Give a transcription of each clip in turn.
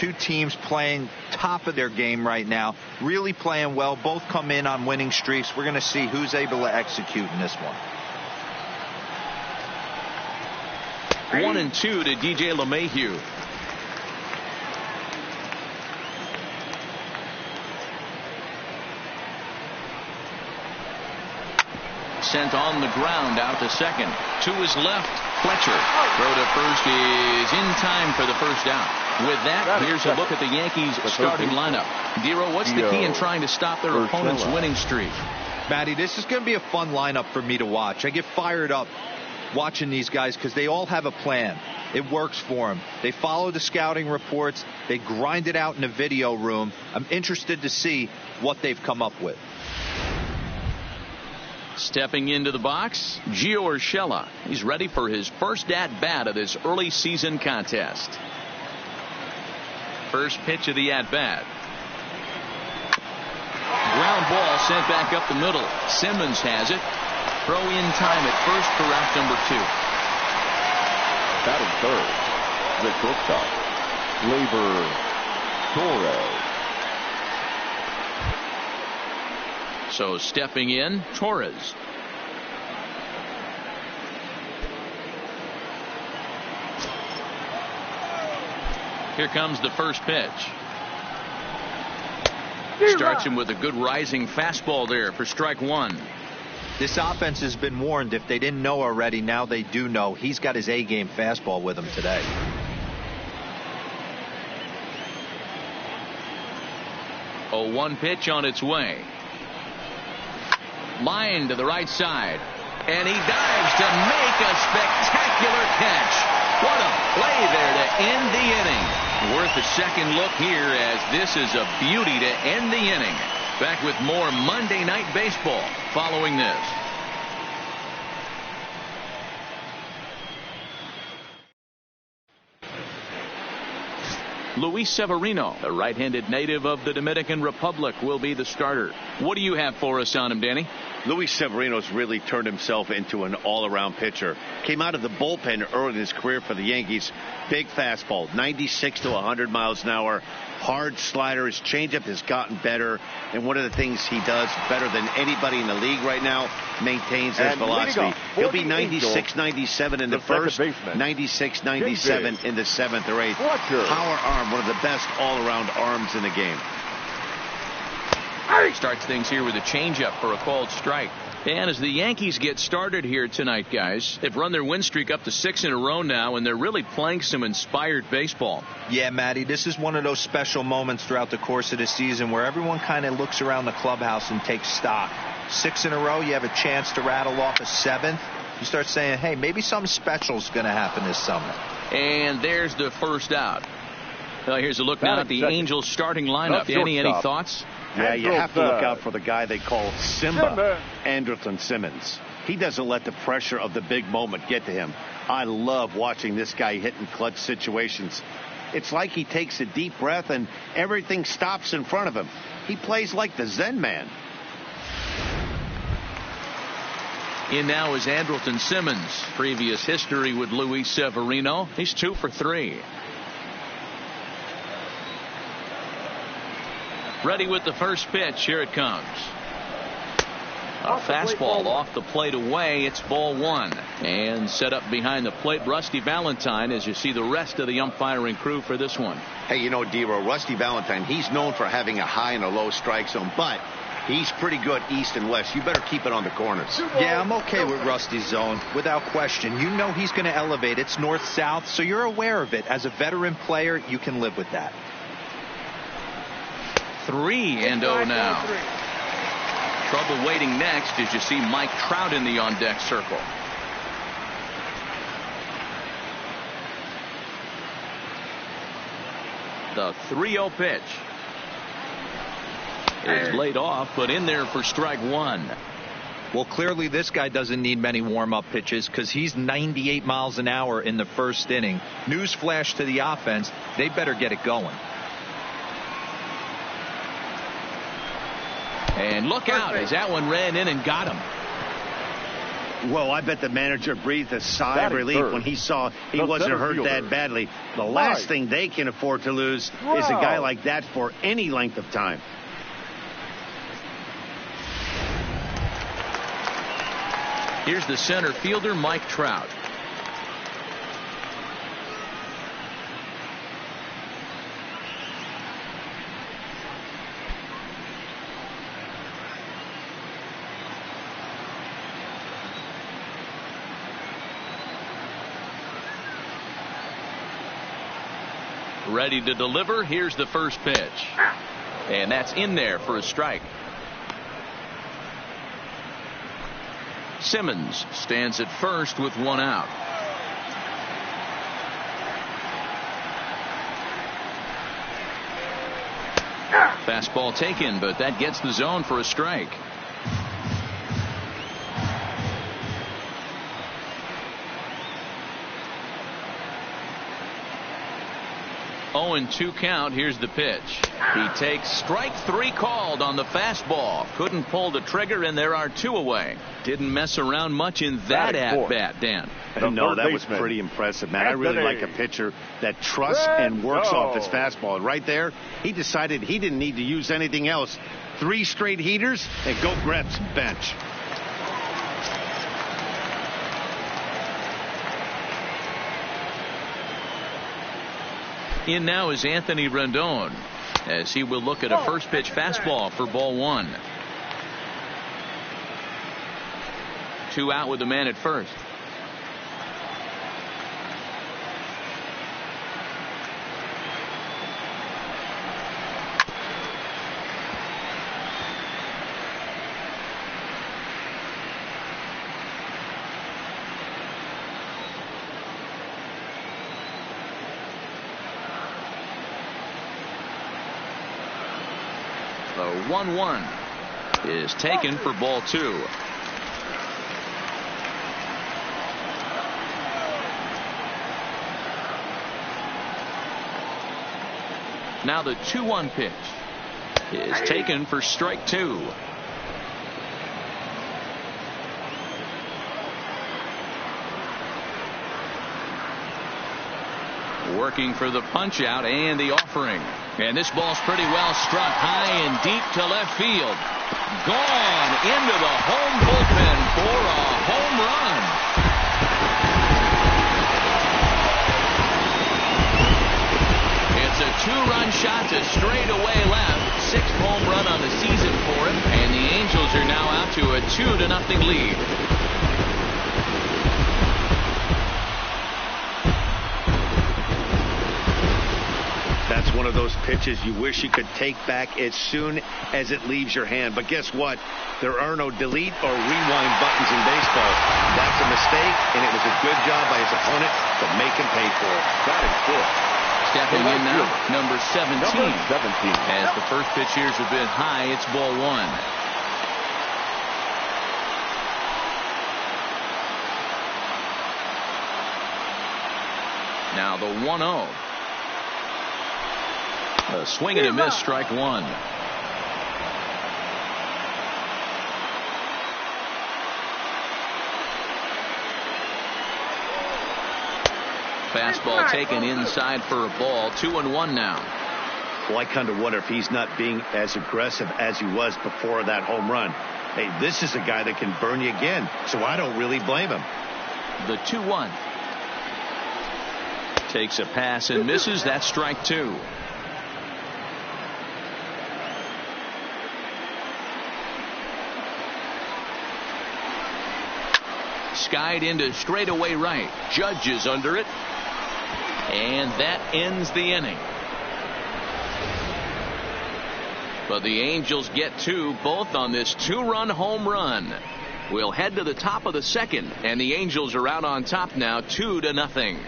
two teams playing top of their game right now, really playing well. Both come in on winning streaks. We're going to see who's able to execute in this one. 1-2 to DJ LeMahieu. Sent on the ground out to second. To his left, Fletcher. Throw to first is in time for the first down. With that, here's a look at the Yankees starting lineup. Dero, what's the key in trying to stop their opponent's winning streak? Matty, this is going to be a fun lineup for me to watch. I get fired up watching these guys because they all have a plan. It works for them. They follow the scouting reports. They grind it out in the video room. I'm interested to see what they've come up with. Stepping into the box, Gio Urshela. He's ready for his first at-bat of this early season contest. First pitch of the at-bat. Ground ball sent back up the middle. Simmons has it. Throw in time at first for out number 2. Batting third, Rick Brookshot. Gleyber Torres. So stepping in, Torres. Here comes the first pitch. Starts him with a good rising fastball there for strike 1. This offense has been warned. If they didn't know already, now they do know. He's got his A-game fastball with him today. Oh, 1 pitch on its way. Line to the right side. And he dives to make a spectacular catch. What a play there to end the inning. Worth a second look here, as this is a beauty to end the inning. Back with more Monday Night Baseball following this. Luis Severino, the right-handed native of the Dominican Republic, will be the starter. What do you have for us on him, Danny? Luis Severino's really turned himself into an all-around pitcher. Came out of the bullpen early in his career for the Yankees. Big fastball, 96 to 100 miles an hour. Hard slider. His changeup has gotten better. And one of the things he does better than anybody in the league right now, maintains his velocity. He'll be 96, 97 in the first, 96, 97 in the 7th or 8th. Power arm, one of the best all-around arms in the game. Starts things here with a changeup for a called strike. And as the Yankees get started here tonight, guys, they've run their win streak up to 6 in a row now, and they're really playing some inspired baseball. Yeah, Matty, this is one of those special moments throughout the course of the season where everyone kind of looks around the clubhouse and takes stock. 6 in a row, you have a chance to rattle off a 7th. You start saying, hey, maybe something special is going to happen this summer. And there's the first out. Well, here's a look now at the Angels starting lineup. Danny, any thoughts? Yeah, you have to look out for the guy they call Simba, Andrelton Simmons. He doesn't let the pressure of the big moment get to him. I love watching this guy hit in clutch situations. It's like he takes a deep breath and everything stops in front of him. He plays like the Zen man. In now is Andrelton Simmons. Previous history with Luis Severino. He's 2 for 3. Ready with the first pitch. Here it comes. A fastball off the plate away. It's ball 1. And set up behind the plate, Rusty Valentine, as you see the rest of the umpiring crew for this one. Hey, you know, Dero, Rusty Valentine, he's known for having a high and a low strike zone, but he's pretty good east and west. You better keep it on the corners. Yeah, I'm okay with Rusty's zone, without question. You know he's going to elevate. It's north-south, so you're aware of it. As a veteran player, you can live with that. 3-0 now. Trouble waiting next as you see Mike Trout in the on-deck circle. The 3-0 pitch is laid off, but in there for strike 1. Well, clearly this guy doesn't need many warm-up pitches because he's 98 miles an hour in the first inning. Newsflash to the offense, they better get it going. And look out as that one ran in and got him. Well, I bet the manager breathed a sigh of relief when he saw he wasn't hurt that badly. The last thing they can afford to lose is a guy like that for any length of time. Here's the center fielder, Mike Trout. Ready to deliver. Here's the first pitch. And that's in there for a strike. Simmons stands at first with one out. Fastball taken, but that gets the zone for a strike. 0-2 count. Here's the pitch. He takes strike three called on the fastball. Couldn't pull the trigger, and there are two away. Didn't mess around much in that at-bat, Dan. No, that was pretty impressive, man. I really like a pitcher that trusts and works off his fastball. And right there, he decided he didn't need to use anything else. 3 straight heaters and go grab some bench. In now is Anthony Rendon, as he will look at a first pitch fastball for ball one. 2 out with the man at first. The 1-1 is taken for ball 2. Now the 2-1 pitch is taken for strike 2. Working for the punch out and the offering. And this ball's pretty well struck high and deep to left field. Gone into the home bullpen for a home run. It's a 2-run shot to straightaway left. 6th home run on the season for him. And the Angels are now out to a 2-0 lead. That's one of those pitches you wish you could take back as soon as it leaves your hand. But guess what? There are no delete or rewind buttons in baseball. That's a mistake, and it was a good job by his opponent to make him pay for it. Stepping in now, number 17. As the first pitch here is a bit high, it's ball 1. Now the 1-0. A swing and a miss, strike 1. Fastball taken inside for a ball. 2-1 now. Well, I kind of wonder if he's not being as aggressive as he was before that home run. Hey, this is a guy that can burn you again, so I don't really blame him. The 2-1. Takes a pass and misses. That's strike 2. Skied into straightaway right. Judge is under it. And that ends the inning. But the Angels get 2, both on this 2-run home run. We'll head to the top of the second, and the Angels are out on top now, 2-0.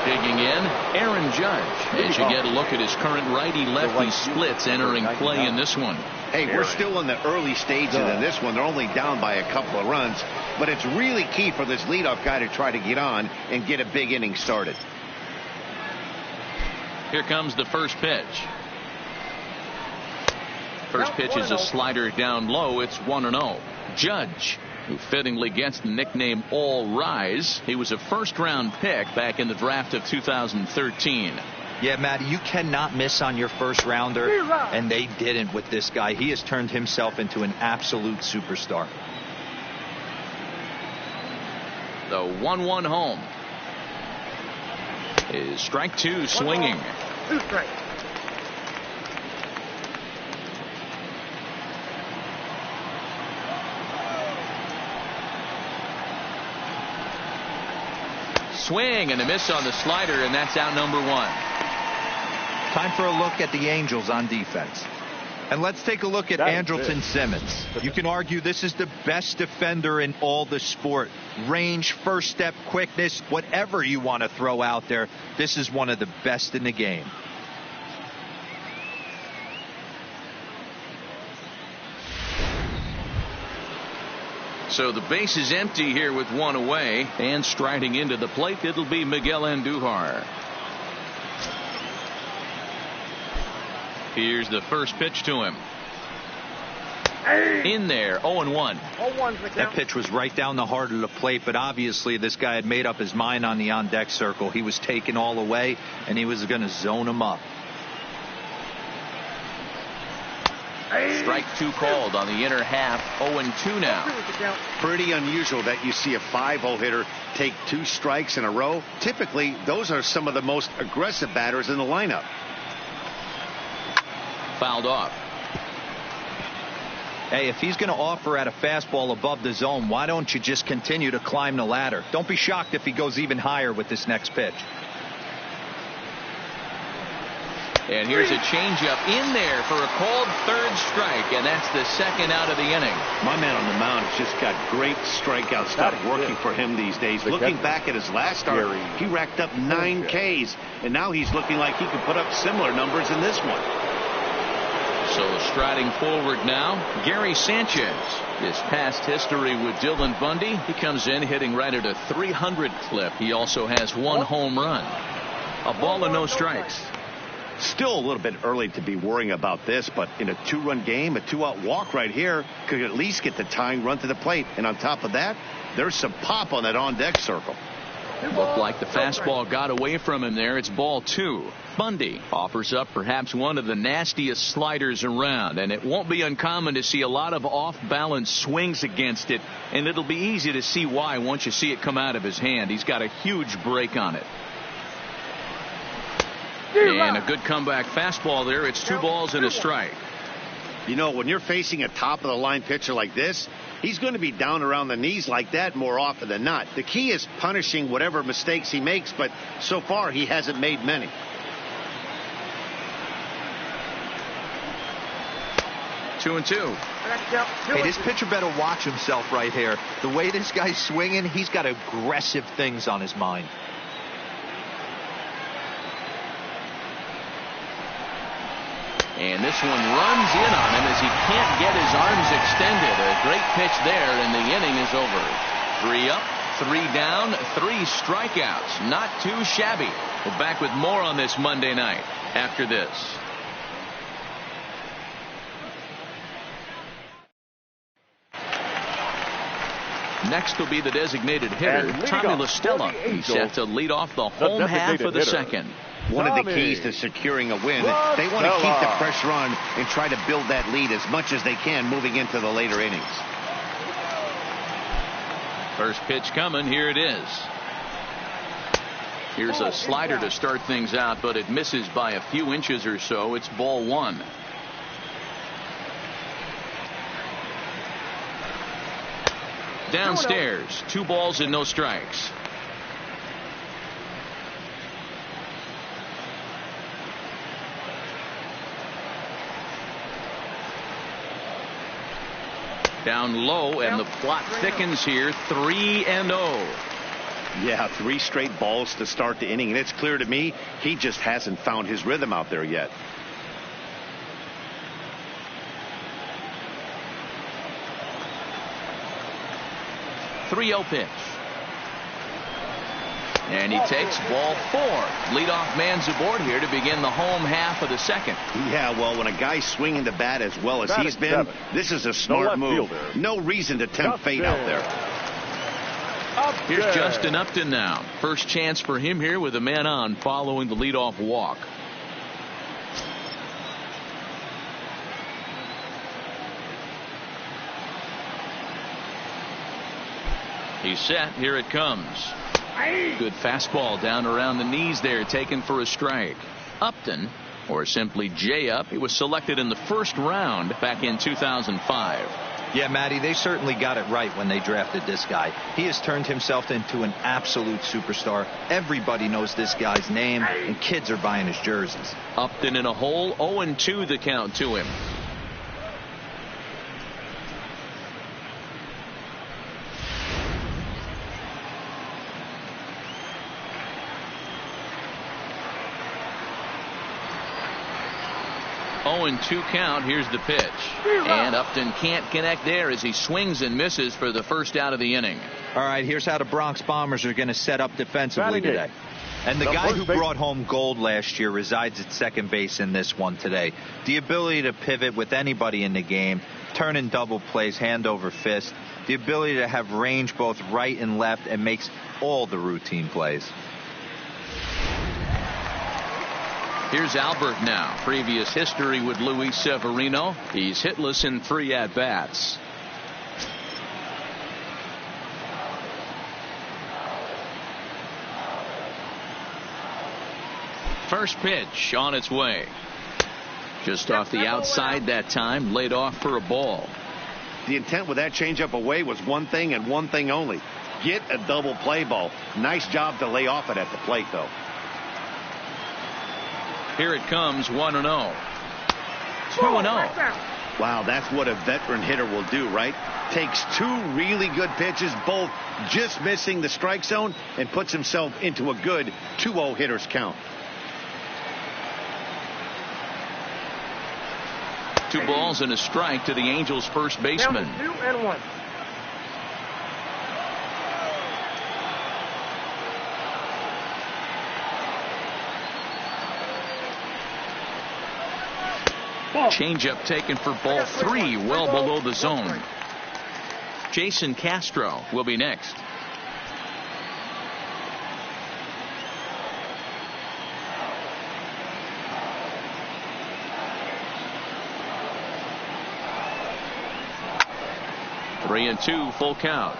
Digging in, Aaron Judge, as you get a look at his current righty-lefty splits entering play in this one. Hey, we're still in the early stages of this one. They're only down by a couple of runs, but it's really key for this leadoff guy to try to get on and get a big inning started. Here comes the first pitch. First pitch is a slider down low. It's 1-0. Judge, who fittingly gets the nickname All Rise. He was a first-round pick back in the draft of 2013. Yeah, Matty, you cannot miss on your first rounder, and they didn't with this guy. He has turned himself into an absolute superstar. The 1-1 home is strike two, swinging. 2 strikes. Swing and a miss on the slider, and that's out number 1. Time for a look at the Angels on defense. And let's take a look at Andrelton Simmons. You can argue this is the best defender in all the sport. Range, first step, quickness, whatever you want to throw out there, this is one of the best in the game. So the base is empty here with 1 away, and striding into the plate, it'll be Miguel Andujar. Here's the first pitch to him. In there, 0-1. 0-1's the That count. pitch was right down the heart of the plate, but obviously this guy had made up his mind on the on-deck circle. He was taken all the way, and he was going to zone him up. Strike 2 called on the inner half. 0-2 now. 2 is the count. Pretty unusual that you see a 5-0 hitter take 2 strikes in a row. Typically, those are some of the most aggressive batters in the lineup. Fouled off. Hey, if he's going to offer at a fastball above the zone, why don't you just continue to climb the ladder? Don't be shocked if he goes even higher with this next pitch. And here's a changeup in there for a called third strike, and that's the second out of the inning. My man on the mound has just got great strikeout stuff working for him these days. Looking back at his last start, he racked up 9 Ks, and now he's looking like he could put up similar numbers in this one. So striding forward now, Gary Sanchez. His past history with Dylan Bundy, he comes in hitting right at a 300 clip. He also has 1 home run. A ball and no strikes. Still a little bit early to be worrying about this, but in a 2-run game, a 2-out walk right here could at least get the tying run to the plate. And on top of that, there's some pop on that on-deck circle. Looked like the fastball got away from him there. It's ball 2. Bundy offers up perhaps one of the nastiest sliders around, and it won't be uncommon to see a lot of off-balance swings against it, and it'll be easy to see why once you see it come out of his hand. He's got a huge break on it. And a good comeback fastball there. It's 2 balls and a strike. You know, when you're facing a top-of-the-line pitcher like this, he's going to be down around the knees like that more often than not. The key is punishing whatever mistakes he makes, but so far he hasn't made many. Two and two. Hey, this pitcher better watch himself right here. The way this guy's swinging, he's got aggressive things on his mind. And this one runs in on him as he can't get his arms extended. A great pitch there, and the inning is over. 3 up, 3 down, 3 strikeouts. Not too shabby. We're back with more on this Monday night after this. Next will be the designated hitter, Tommy La Stella. He's set to lead off the home half of the second. One of the keys to securing a win, they want to keep the pressure on and try to build that lead as much as they can moving into the later innings. First pitch coming. Here it is. Here's a slider to start things out, but it misses by a few inches or so. It's ball 1. Downstairs, 2 balls and no strikes. Down low, and the plot thickens here. 3-0. Yeah, 3 straight balls to start the inning, and it's clear to me he just hasn't found his rhythm out there yet. And he takes ball 4. Leadoff man's aboard here to begin the home half of the second. Yeah, well, when a guy's swinging the bat as well as he's been, this is a smart move. No reason to tempt fate out there. Here's Justin Upton now. First chance for him here with a man on following the leadoff walk. He's set. Here it comes. Good fastball down around the knees there, taken for a strike. Upton, or simply J-Up, he was selected in the first round back in 2005. Yeah, Matty, they certainly got it right when they drafted this guy. He has turned himself into an absolute superstar. Everybody knows this guy's name, and kids are buying his jerseys. Upton in a hole, 0-2 the count to him. And 2 count. Here's the pitch. And Upton can't connect there as he swings and misses for the first out of the inning. All right, here's how the Bronx Bombers are going to set up defensively today. And the guy who brought home gold last year resides at second base in this one today. The ability to pivot with anybody in the game, turn in double plays, hand over fist. The ability to have range both right and left, and makes all the routine plays. Here's Albert now. Previous history with Luis Severino. He's hitless in 3 at-bats. First pitch on its way. Just off the outside that time. Laid off for a ball. The intent with that changeup away was one thing and one thing only. Get a double play ball. Nice job to lay off it at the plate, though. Here it comes, 1-0. 2-0. Wow, that's what a veteran hitter will do, right? Takes 2 really good pitches, both just missing the strike zone, and puts himself into a good 2-0 hitter's count. 2 balls and a strike to the Angels' first baseman. 2-1. Changeup taken for ball 3, well below the zone. Jason Castro will be next. Three and 2, full count.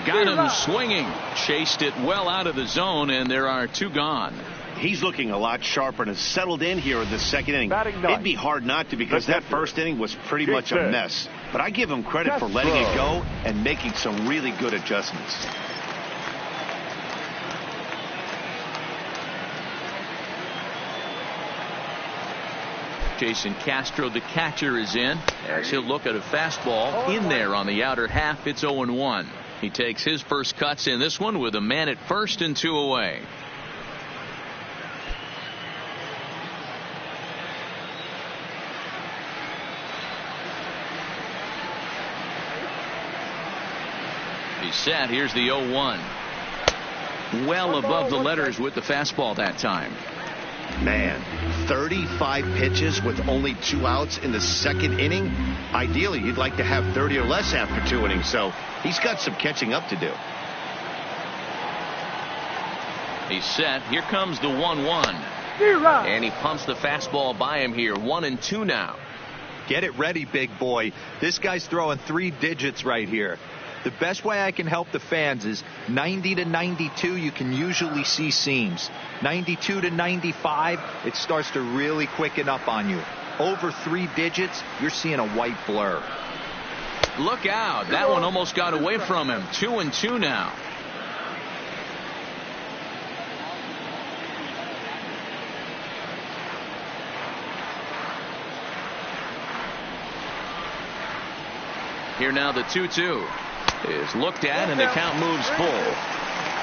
Got him swinging. Chased it well out of the zone, and there are 2 gone. He's looking a lot sharper and has settled in here in the second inning. It'd be hard not to, because that first inning was pretty much a mess. But I give him credit for letting it go and making some really good adjustments. Jason Castro, the catcher, is in as he'll look at a fastball in there on the outer half. It's 0-1. He takes his first cuts in this one with a man at first and 2 away. He's set. Here's the 0-1. Well above the letters with the fastball that time. Man, 35 pitches with only 2 outs in the second inning. Ideally, you'd like to have 30 or less after 2 innings, so he's got some catching up to do. He's set. Here comes the 1-1. And he pumps the fastball by him here. 1-2 now. Get it ready, big boy. This guy's throwing 3 digits right here. The best way I can help the fans is 90 to 92, you can usually see seams. 92 to 95, it starts to really quicken up on you. Over 3 digits, you're seeing a white blur. Look out. That one almost got away from him. 2-2 now. Here now the 2-2 is looked at, and the count moves full.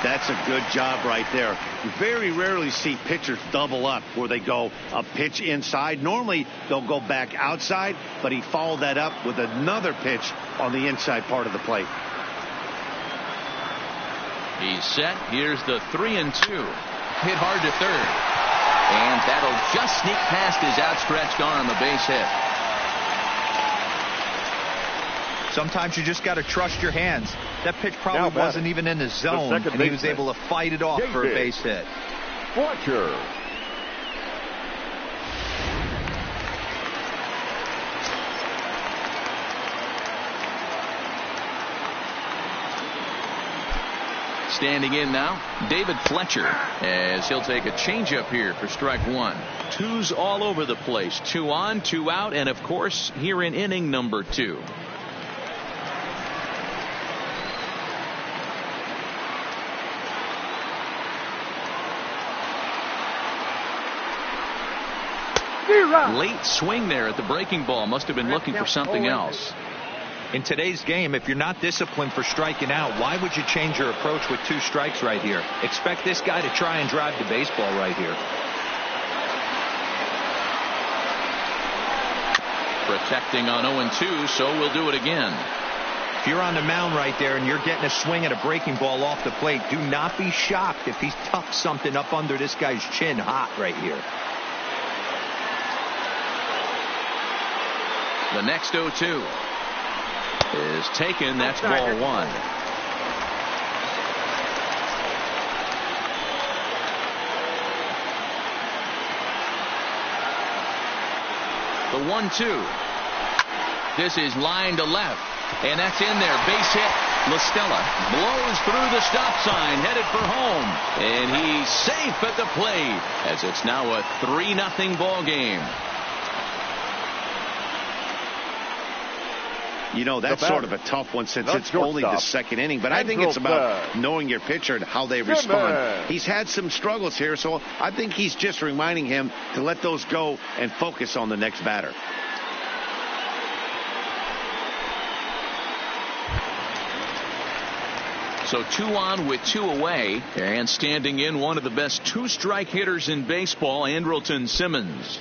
That's a good job right there. You very rarely see pitchers double up where they go a pitch inside. Normally they'll go back outside, but he followed that up with another pitch on the inside part of the plate. He's set. Here's the 3-2. Hit hard to third. And that'll just sneak past his outstretched arm, a base hit. Sometimes you just got to trust your hands. That pitch probably wasn't even in the zone, and he was able to fight it off for a base hit. Fletcher. Standing in now, David Fletcher, as he'll take a changeup here for strike one. Twos all over the place. 2 on, 2 out, and of course here in inning number 2. Late swing there at the breaking ball. Must have been looking for something else. In today's game, if you're not disciplined for striking out, why would you change your approach with 2 strikes right here? Expect this guy to try and drive the baseball right here. Protecting on 0-2, so we'll do it again. If you're on the mound right there and you're getting a swing at a breaking ball off the plate, do not be shocked if he tucks something up under this guy's chin hot right here. The next 0-2 is taken. That's ball 1. The 1-2. This is line to left, and that's in there. Base hit. LaStella blows through the stop sign, headed for home, and he's safe at the plate as it's now a 3-0 ball game. You know, that's sort of a tough one since it's only the second inning. But I think it's about knowing your pitcher and how they respond. He's had some struggles here, so I think he's just reminding him to let those go and focus on the next batter. So 2 on with 2 away, and standing in one of the best 2-strike hitters in baseball, Andrelton Simmons.